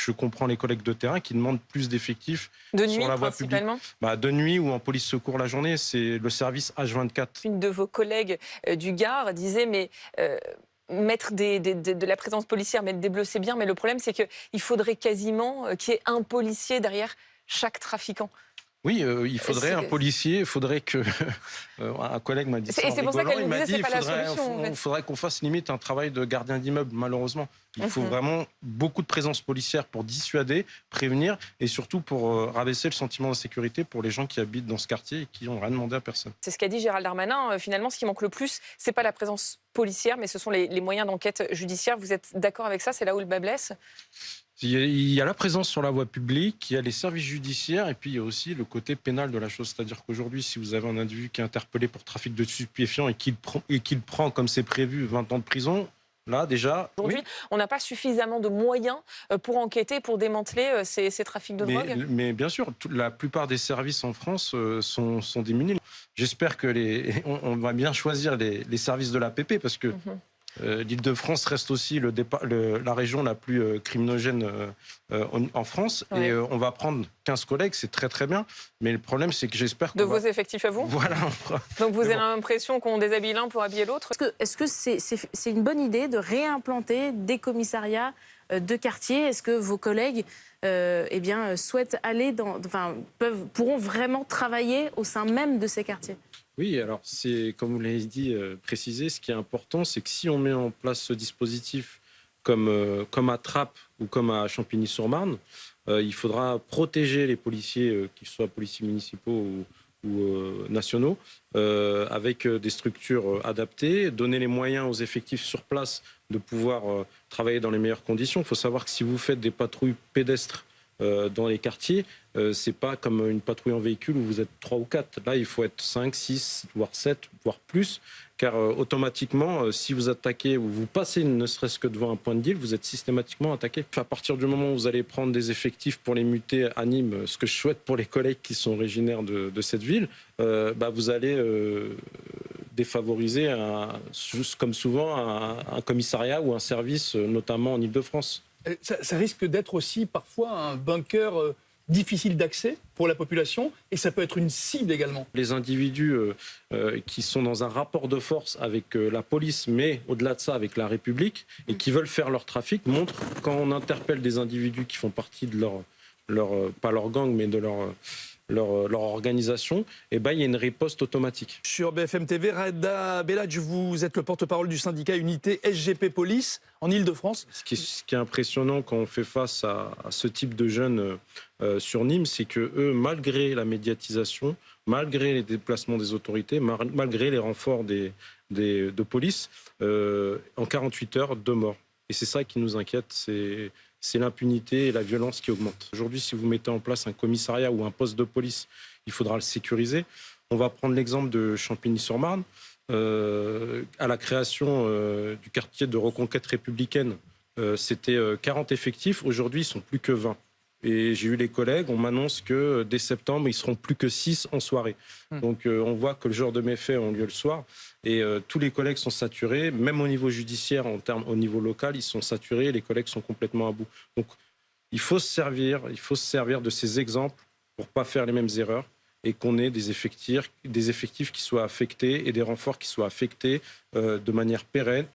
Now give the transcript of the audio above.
je comprends les collègues de terrain qui demandent plus d'effectifs De nuit, sur la voie publique. principalement. De nuit ou en police secours la journée, c'est le service H24. Une de vos collègues du Gard disait, mais mettre de la présence policière, mettre des bleus, c'est bien, mais le problème, c'est qu'il faudrait quasiment qu'il y ait un policier derrière chaque trafiquant. Oui, il faudrait un policier, il faudrait que... un collègue m'a dit ça en Et c'est pour ça rigolant, qu'elle nous disait, c'est pas la solution. Il faudrait qu'on fasse limite un travail de gardien d'immeuble, malheureusement. Il faut vraiment beaucoup de présence policière pour dissuader, prévenir et surtout pour rabaisser le sentiment d'insécurité pour les gens qui habitent dans ce quartier et qui n'ont rien demandé à personne. C'est ce qu'a dit Gérald Darmanin. Finalement, ce qui manque le plus, c'est pas la présence policière, mais ce sont les moyens d'enquête judiciaire. Vous êtes d'accord avec ça? C'est là où le bât blesse? Il y a la présence sur la voie publique, il y a les services judiciaires et puis il y a aussi le côté pénal de la chose. C'est-à-dire qu'aujourd'hui, si vous avez un individu qui est interpellé pour trafic de stupéfiants et qu'il prend comme c'est prévu 20 ans de prison, là déjà... Aujourd'hui, on n'a pas suffisamment de moyens pour enquêter, pour démanteler ces trafics de drogue. Mais bien sûr, la plupart des services en France sont démunis. J'espère que on va bien choisir les services de l'APP parce que... L'Île-de-France reste aussi la région la plus criminogène en France. Oui. Et on va prendre 15 collègues, c'est très très bien. Mais le problème, c'est que j'espère que... De vos effectifs à vous? Voilà. Donc vous avez l'impression qu'on déshabille l'un pour habiller l'autre? Est-ce que c'est une bonne idée de réimplanter des commissariats de quartier? Est-ce que vos collègues souhaitent aller pourront vraiment travailler au sein même de ces quartiers? Oui, alors c'est, comme vous l'avez dit, précisé, ce qui est important, c'est que si on met en place ce dispositif comme à Trappes ou comme à Champigny-sur-Marne, il faudra protéger les policiers, qu'ils soient policiers municipaux ou nationaux, avec des structures adaptées, donner les moyens aux effectifs sur place de pouvoir travailler dans les meilleures conditions. Il faut savoir que si vous faites des patrouilles pédestres dans les quartiers, c'est pas comme une patrouille en véhicule où vous êtes 3 ou 4. Là, il faut être 5, 6, voire 7, voire plus, car automatiquement, si vous attaquez ou vous passez ne serait-ce que devant un point de deal, vous êtes systématiquement attaqué. À partir du moment où vous allez prendre des effectifs pour les muter à Nîmes, ce que je souhaite pour les collègues qui sont originaires de cette ville, vous allez défavoriser, comme souvent, un commissariat ou un service, notamment en Île-de-France. Ça risque d'être aussi parfois un bunker difficile d'accès pour la population et ça peut être une cible également. Les individus qui sont dans un rapport de force avec la police, mais au-delà de ça avec la République, et qui veulent faire leur trafic, montrent quand on interpelle des individus qui font partie de pas leur gang, mais de leur organisation, il y a une riposte automatique. Sur BFM TV, Reda Belladj, vous êtes le porte-parole du syndicat Unité SGP Police en Ile-de-France. Ce qui est impressionnant quand on fait face à ce type de jeunes sur Nîmes, c'est que eux, malgré la médiatisation, malgré les déplacements des autorités, malgré les renforts de police, en 48 heures, 2 morts. Et c'est ça qui nous inquiète, c'est l'impunité et la violence qui augmentent. Aujourd'hui, si vous mettez en place un commissariat ou un poste de police, il faudra le sécuriser. On va prendre l'exemple de Champigny-sur-Marne. À la création du quartier de reconquête républicaine, c'était 40 effectifs. Aujourd'hui, ils ne sont plus que 20. Et j'ai eu les collègues, on m'annonce que dès septembre, ils seront plus que 6 en soirée. Donc on voit que le genre de méfaits ont lieu le soir. Et tous les collègues sont saturés, même au niveau judiciaire, au niveau local, ils sont saturés, les collègues sont complètement à bout. Donc il faut se servir de ces exemples pour ne pas faire les mêmes erreurs et qu'on ait des effectifs qui soient affectés et des renforts qui soient affectés de manière pérenne